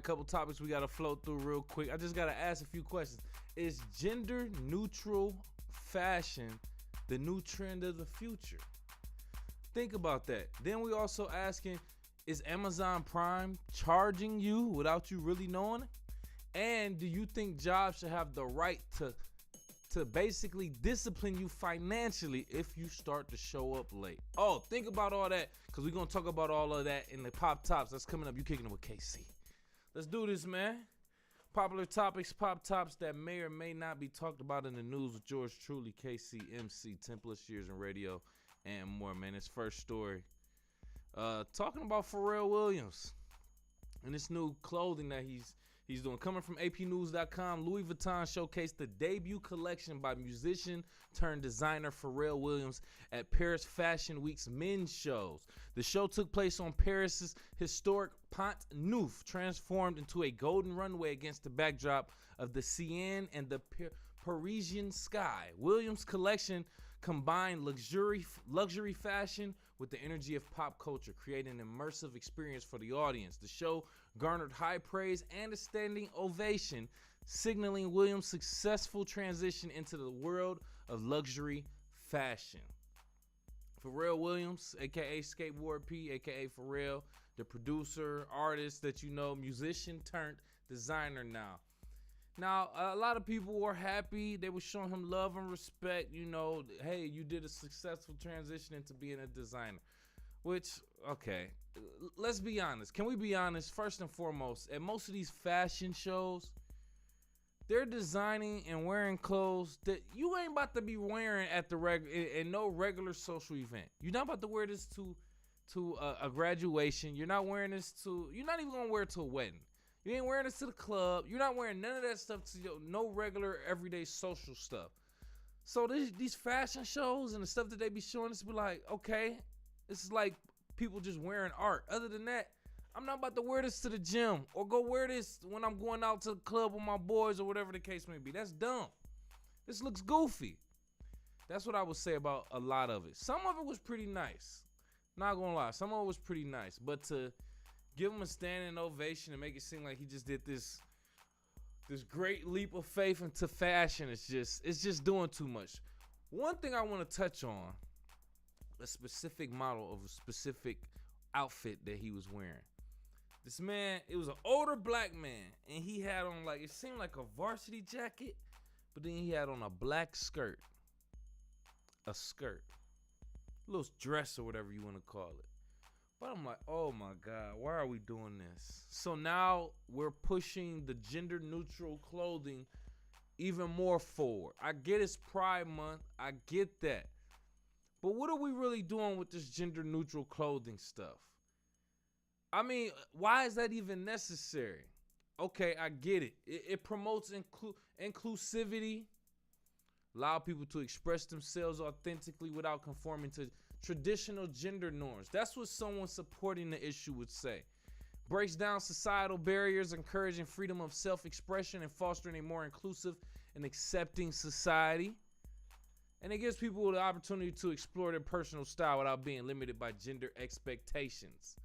right, couple topics we gotta flow through real quick. I just gotta ask a few questions. Is gender neutral fashion the new trend of the future? Think about that. Then we also asking, is Amazon Prime charging you without you really knowing it? And do you think jobs should have the right to basically discipline you financially if you start to show up late? Oh, think about all that, because we're going to talk about all of that in the Pop Tops. That's coming up. You kicking it with KC. Let's do this, man. Popular topics, pop tops that may or may not be talked about in the news with yours truly, KC, MC, 10+ years in radio and more, man. His first story. Talking about Pharrell Williams and this new clothing that he's doing. Coming from APnews.com, Louis Vuitton showcased the debut collection by musician turned designer Pharrell Williams at Paris Fashion Week's men's shows. The show took place on Paris's historic Pont Neuf, transformed into a golden runway against the backdrop of the Seine and the Parisian sky. Williams' collection combined luxury fashion with the energy of pop culture, creating an immersive experience for the audience. The show garnered high praise and a standing ovation, signaling Williams' successful transition into the world of luxury fashion. Pharrell Williams, aka Skateboard P, aka Pharrell, the producer, artist that you know, musician turned designer now. Now, a lot of people were happy. They were showing him love and respect. You know, hey, you did a successful transition into being a designer. Which, okay, let's be honest. Can we be honest? First and foremost, at most of these fashion shows, they're designing and wearing clothes that you ain't about to be wearing at the in no regular social event. You're not about to wear this to a graduation. You're not wearing this you're not even gonna wear it to a wedding. You ain't wearing this to the club. You're not wearing none of that stuff to no regular everyday social stuff. So these fashion shows and the stuff that they be showing us be like, okay, this is like people just wearing art. Other than that, I'm not about to wear this to the gym or go wear this when I'm going out to the club with my boys or whatever the case may be. That's dumb. This looks goofy. That's what I would say about a lot of it. Some of it was pretty nice. Not gonna lie, some of it was pretty nice. But to give him a standing ovation and make it seem like he just did this great leap of faith into fashion, it's just doing too much. One thing I want to touch on, a specific model of a specific outfit that he was wearing. This man, it was an older black man, and he had on it seemed like a varsity jacket, but then he had on a black skirt. A skirt. A little dress or whatever you want to call it. But I'm like, oh my God, why are we doing this? So now we're pushing the gender neutral clothing even more forward. I get it's Pride Month. I get that. But what are we really doing with this gender neutral clothing stuff? I mean, why is that even necessary? Okay, I get it. It promotes inclusivity. Allow people to express themselves authentically without conforming to traditional gender norms. That's what someone supporting the issue would say. Breaks down societal barriers, encouraging freedom of self-expression and fostering a more inclusive and accepting society. And it gives people the opportunity to explore their personal style without being limited by gender expectations.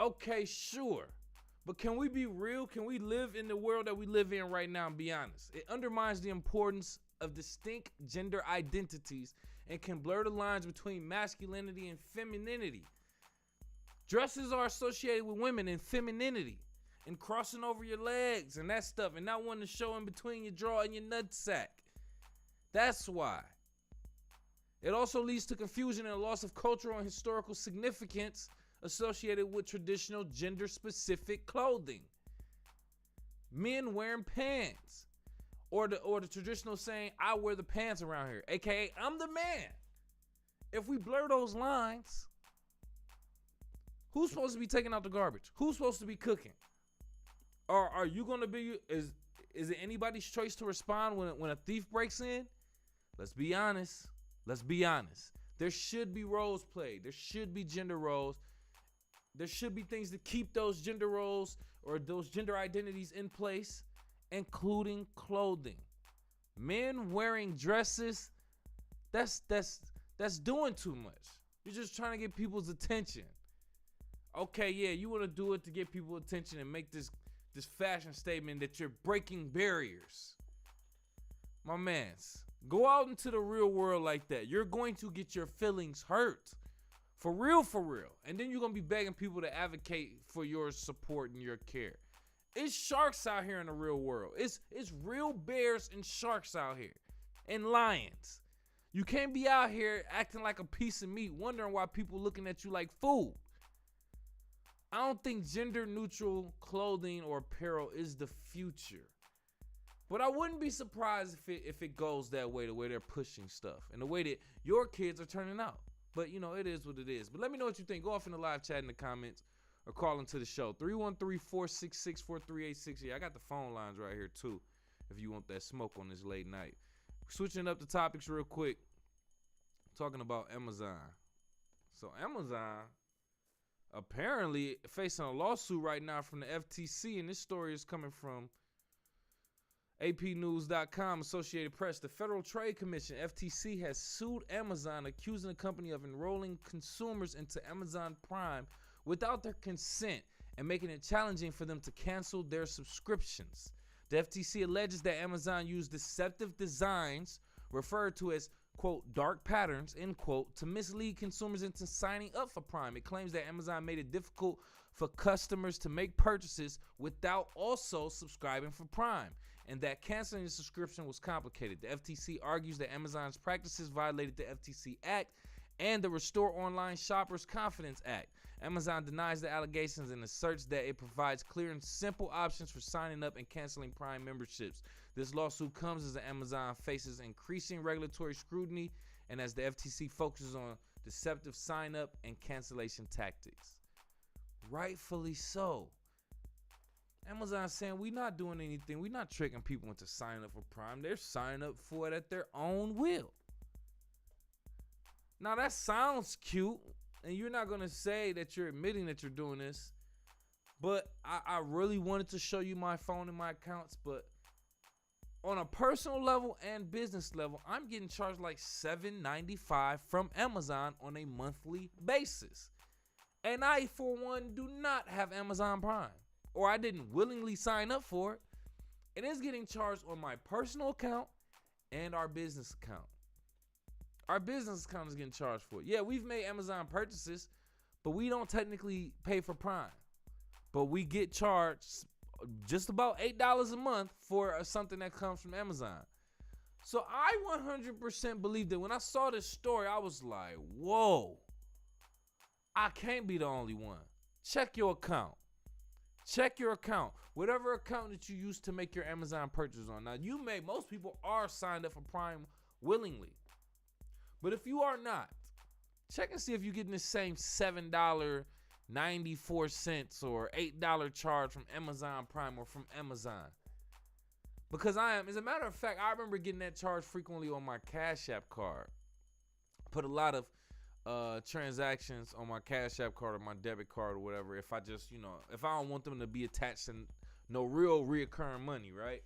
Okay, sure. But can we be real? Can we live in the world that we live in right now and be honest? It undermines the importance of distinct gender identities and can blur the lines between masculinity and femininity. Dresses are associated with women and femininity and crossing over your legs and that stuff and not wanting to show in between your draw and your nutsack. That's why. It also leads to confusion and a loss of cultural and historical significance associated with traditional gender-specific clothing. Men wearing pants. Or the traditional saying, I wear the pants around here, aka I'm the man. If we blur those lines, who's supposed to be taking out the garbage? Who's supposed to be cooking? Or are you gonna be? Is it anybody's choice to respond when a thief breaks in? Let's be honest. Let's be honest. There should be roles played. There should be gender roles. There should be things to keep those gender roles or those gender identities in place, including clothing. Men wearing dresses, that's doing too much. You're just trying to get people's attention. Okay, yeah, you want to do it to get people's attention and make this this fashion statement that you're breaking barriers. My mans, go out into the real world like that. You're going to get your feelings hurt. For real, for real. And then you're going to be begging people to advocate for your support and your care. It's sharks out here in the real world. It's real bears and sharks out here. And lions. You can't be out here acting like a piece of meat, wondering why people looking at you like food. I don't think gender neutral clothing or apparel is the future. But I wouldn't be surprised if it goes that way, the way they're pushing stuff and the way that your kids are turning out. But, you know, it is what it is. But let me know what you think. Go off in the live chat in the comments or call into the show. 313-466-4386. Yeah, I got the phone lines right here, too, if you want that smoke on this late night. Switching up the topics real quick. Talking about Amazon. So Amazon apparently facing a lawsuit right now from the FTC, and this story is coming from APnews.com, Associated Press. The Federal Trade Commission, FTC, has sued Amazon, accusing the company of enrolling consumers into Amazon Prime without their consent and making it challenging for them to cancel their subscriptions. The FTC alleges that Amazon used deceptive designs, referred to as, quote, dark patterns, end quote, to mislead consumers into signing up for Prime. It claims that Amazon made it difficult for customers to make purchases without also subscribing for Prime, and that canceling the subscription was complicated. The FTC argues that Amazon's practices violated the FTC Act and the Restore Online Shoppers Confidence Act. Amazon denies the allegations and asserts that it provides clear and simple options for signing up and canceling Prime memberships. This lawsuit comes as Amazon faces increasing regulatory scrutiny and as the FTC focuses on deceptive sign-up and cancellation tactics. Rightfully so. Amazon's saying we're not doing anything. We're not tricking people into signing up for Prime. They're signing up for it at their own will. Now that sounds cute, and you're not going to say that you're admitting that you're doing this, but I really wanted to show you my phone and my accounts, but on a personal level and business level, I'm getting charged like $7.95 from Amazon on a monthly basis. And I, for one, do not have Amazon Prime, or I didn't willingly sign up for it. It is getting charged on my personal account and our business account. Our business account is getting charged for it. Yeah, we've made Amazon purchases, but we don't technically pay for Prime. But we get charged just about $8 a month for something that comes from Amazon. So I 100% believe that when I saw this story, I was like, whoa, I can't be the only one. Check your account. Check your account. Whatever account that you use to make your Amazon purchase on. Now, most people are signed up for Prime willingly. But if you are not, check and see if you're getting the same $7.94 or $8 charge from Amazon Prime or from Amazon. Because I am. As a matter of fact, I remember getting that charge frequently on my Cash App card. Put a lot of transactions on my Cash App card or my debit card or whatever. If I just, if I don't want them to be attached to no real reoccurring money, right?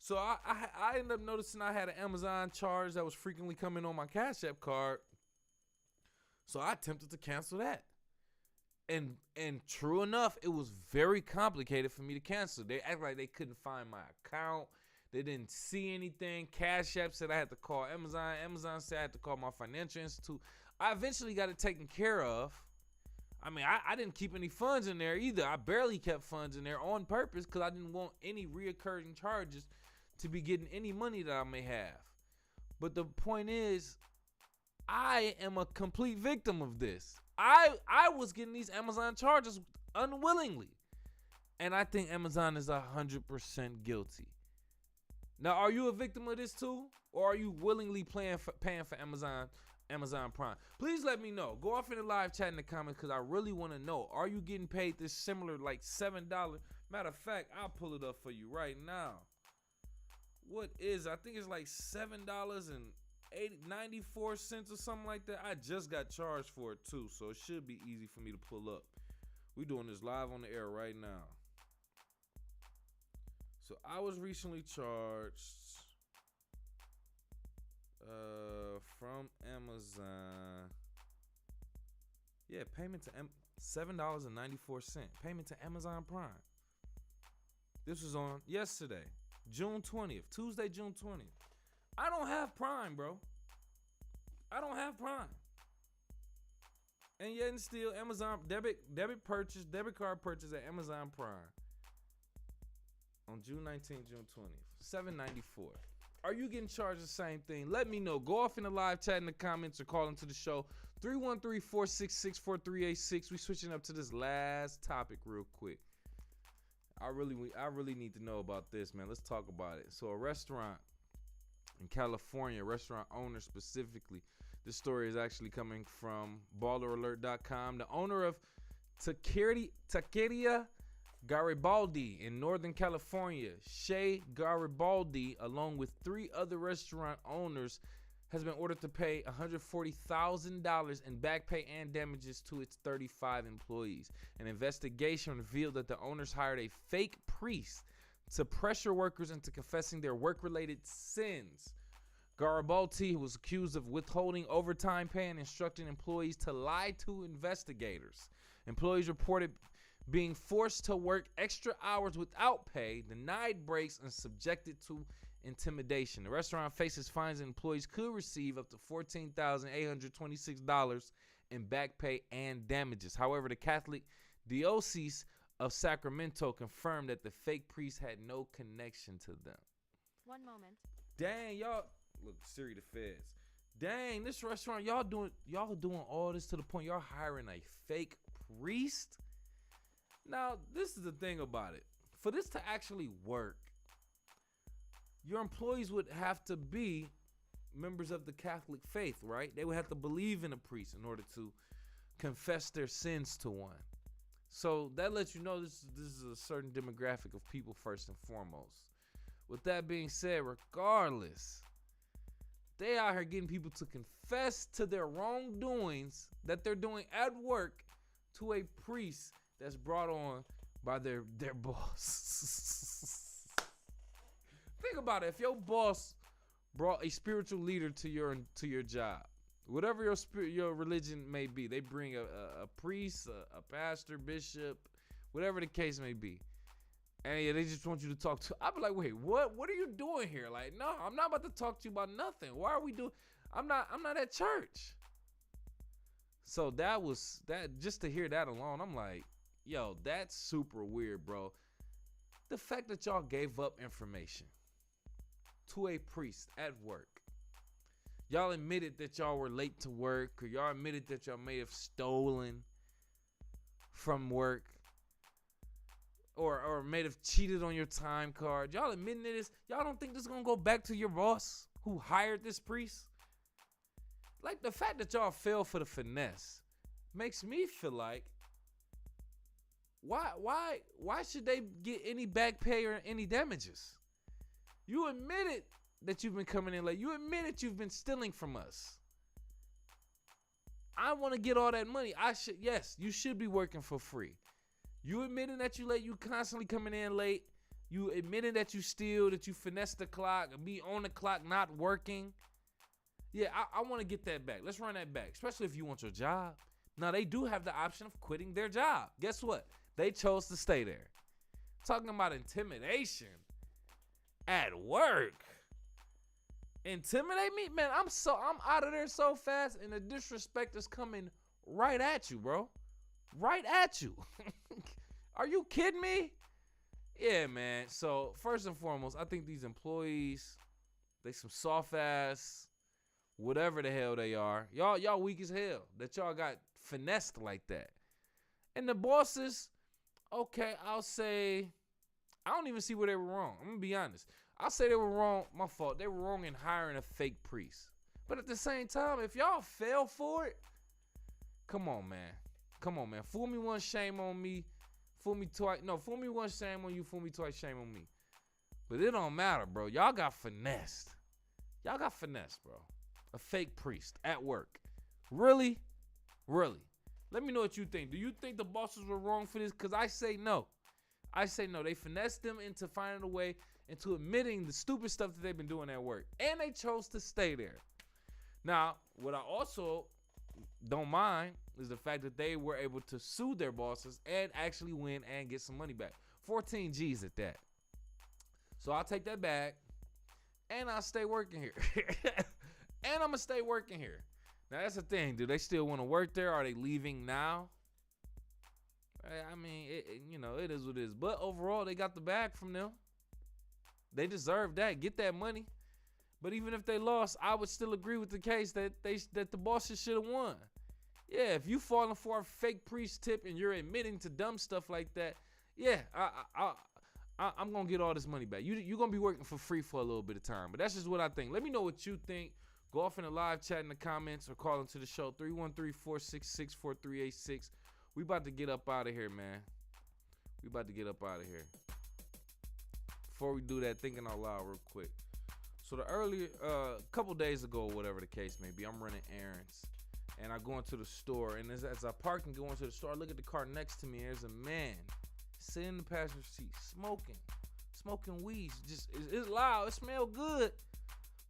So I ended up noticing I had an Amazon charge that was frequently coming on my Cash App card. So I attempted to cancel that. And true enough, it was very complicated for me to cancel. They act like they couldn't find my account. They didn't see anything. Cash App said I had to call Amazon. Amazon said I had to call my financial institute. I eventually got it taken care of. I mean, I didn't keep any funds in there either. I barely kept funds in there on purpose because I didn't want any reoccurring charges to be getting any money that I may have. But the point is, I am a complete victim of this. I was getting these Amazon charges unwillingly. And I think Amazon is 100% guilty. Now, are you a victim of this too? Or are you willingly paying for Amazon Prime? Please let me know. Go off in the live chat in the comments because I really want to know. Are you getting paid this similar, like $7? Matter of fact, I'll pull it up for you right now. What is, I think it's like $7.94 or something like that. I just got charged for it too, so it should be easy for me to pull up. We're doing this live on the air right now. So I was recently charged from Amazon. Yeah, payment to $7.94. Payment to Amazon Prime. This was on yesterday, June 20th, Tuesday, June 20th. I don't have Prime, bro. I don't have Prime. And yet and still, Amazon debit card purchase at Amazon Prime on June 19th, June 20th, $7.94. Are you getting charged the same thing? Let me know. Go off in the live chat in the comments or call into the show. 313-466-4386. We switching up to this last topic real quick. I really need to know about this, man. Let's talk about it. So a restaurant in California, restaurant owner specifically. This story is actually coming from balleralert.com. The owner of Taqueria Garibaldi in Northern California, Shea Garibaldi, along with 3 other restaurant owners, has been ordered to pay $140,000 in back pay and damages to its 35 employees. An investigation revealed that the owners hired a fake priest to pressure workers into confessing their work-related sins. Garibaldi was accused of withholding overtime pay and instructing employees to lie to investigators. Employees reported being forced to work extra hours without pay, denied breaks, and subjected to intimidation. The restaurant faces fines and employees could receive up to $14,826 in back pay and damages. However, the Catholic Diocese of Sacramento confirmed that the fake priest had no connection to them. One moment. Dang, y'all. Look, Siri the feds. Dang, this restaurant, y'all doing all this to the point y'all hiring a fake priest? Now, this is the thing about it. For this to actually work, your employees would have to be members of the Catholic faith, right? They would have to believe in a priest in order to confess their sins to one. So that lets you know this is a certain demographic of people first and foremost. With that being said, regardless, they out here getting people to confess to their wrongdoings that they're doing at work to a priest that's brought on by their boss. Think about it. If your boss brought a spiritual leader to your job, whatever your religion may be, they bring a priest, a pastor, bishop, whatever the case may be, and yeah, they just want you to talk to. I'd be like, wait, what? What are you doing here? Like, no, I'm not about to talk to you about nothing. Why are we doing? I'm not at church. So that just to hear that alone, I'm like, yo, that's super weird, bro. The fact that y'all gave up information to a priest at work. Y'all admitted that y'all were late to work, or y'all admitted that y'all may have stolen from work, or may have cheated on your time card. Y'all admitting to this. Y'all don't think this is going to go back to your boss who hired this priest? Like, the fact that y'all fell for the finesse makes me feel like, why should they get any back pay or any damages? You admitted that you've been coming in late. You admitted you've been stealing from us. I want to get all that money. Yes, you should be working for free. You admitting that you late, you constantly coming in late. You admitting that you steal, that you finesse the clock, be on the clock, not working. Yeah, I want to get that back. Let's run that back, especially if you want your job. Now, they do have the option of quitting their job. Guess what? They chose to stay there. Talking about intimidation at work. Intimidate me? Man, I'm out of there so fast, and the disrespect is coming right at you, bro. Right at you. Are you kidding me? Yeah, man. So, first and foremost, I think these employees, they some soft ass, whatever the hell they are. Y'all weak as hell that y'all got finessed like that. And the bosses, okay, I'll say, I don't even see where they were wrong. I'm going to be honest. I'll say they were wrong. My fault. They were wrong in hiring a fake priest. But at the same time, if y'all fell for it, come on, man. Come on, man. Fool me once, shame on me. Fool me twice. No, fool me once, shame on you. Fool me twice, shame on me. But it don't matter, bro. Y'all got finessed. Y'all got finessed, bro. A fake priest at work. Really? Really? Let me know what you think. Do you think the bosses were wrong for this? Because I say no. I say no. They finessed them into finding a way, into admitting the stupid stuff that they've been doing at work. And they chose to stay there. Now, what I also don't mind is the fact that they were able to sue their bosses and actually win and get some money back. 14 G's at that. So I'll take that bag and I'll stay working here. And I'm going to stay working here. Now, that's the thing. Do they still want to work there? Are they leaving now? I mean, it is what it is. But overall, they got the bag from them. They deserve that. Get that money. But even if they lost, I would still agree with the case that the bosses should have won. Yeah, if you falling for a fake priest tip and you're admitting to dumb stuff like that, yeah, I'm going to get all this money back. You're going to be working for free for a little bit of time. But that's just what I think. Let me know what you think. Go off in the live chat in the comments or call into the show, 313-466-4386. We about to get up out of here, man. We about to get up out of here. Before we do that, thinking out loud real quick. So the earlier, couple days ago, whatever the case may be, I'm running errands. And I go into the store. And as I park and go into the store, I look at the car next to me. There's a man sitting in the passenger seat smoking weed. It's loud. It smells good.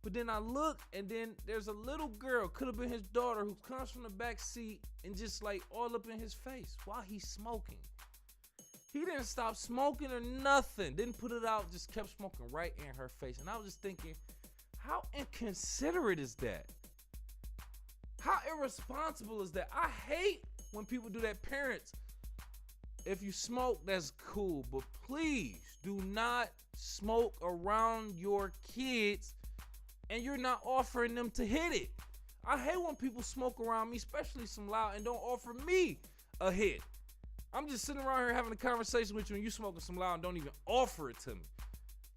But then I look, and then there's a little girl, could have been his daughter, who comes from the back seat and just like all up in his face while he's smoking. He didn't stop smoking or nothing. Didn't put it out, just kept smoking right in her face. And I was just thinking, how inconsiderate is that? How irresponsible is that? I hate when people do that. Parents, if you smoke, that's cool. But please do not smoke around your kids and you're not offering them to hit it. I hate when people smoke around me, especially some loud, and don't offer me a hit. I'm just sitting around here having a conversation with you and you smoking some loud and don't even offer it to me.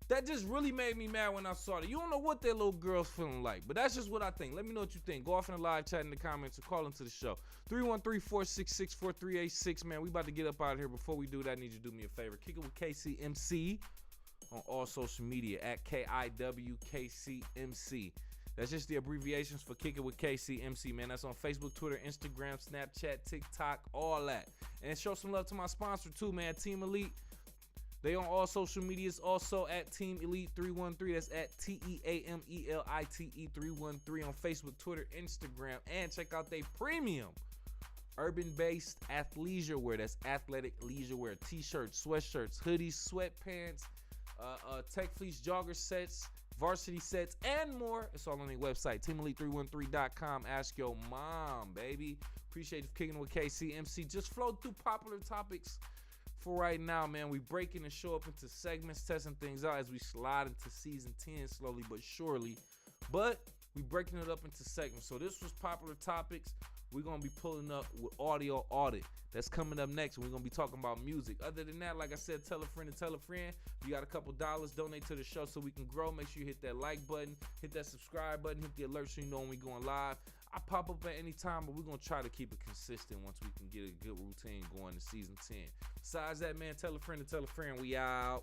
That just really made me mad when I saw it. You don't know what that little girl's feeling like, but that's just what I think. Let me know what you think. Go off in the live chat in the comments or call into the show. 313-466-4386, man. We about to get up out of here. Before we do that, I need you to do me a favor. Kick it with KCMC on all social media at KIWKCMC. That's just the abbreviations for Kick It with KCMC, man. That's on Facebook, Twitter, Instagram, Snapchat, TikTok, all that. And show some love to my sponsor too, man, Team Elite. They on all social medias, also at Team Elite 313. That's at TEAMELITE 313 on Facebook, Twitter, Instagram, and check out their premium urban-based athleisure wear. That's athletic leisure wear, t-shirts, sweatshirts, hoodies, sweatpants, tech fleece jogger sets, varsity sets, and more. It's all on their website, teamelite313.com. Ask your mom, baby. Appreciate you kicking with KCMC. Just flow through popular topics for right now, man. We breaking the show up into segments, testing things out as we slide into season 10 slowly but surely. But we breaking it up into segments. So this was popular topics. We're going to be pulling up with audio audit. That's coming up next. We're going to be talking about music. Other than that, like I said, tell a friend and tell a friend. If you got a couple dollars, donate to the show so we can grow. Make sure you hit that like button, hit that subscribe button, hit the alert so you know when we going live. I pop up at any time, but we're going to try to keep it consistent once we can get a good routine going to season 10. Besides that, man, tell a friend and tell a friend. We out.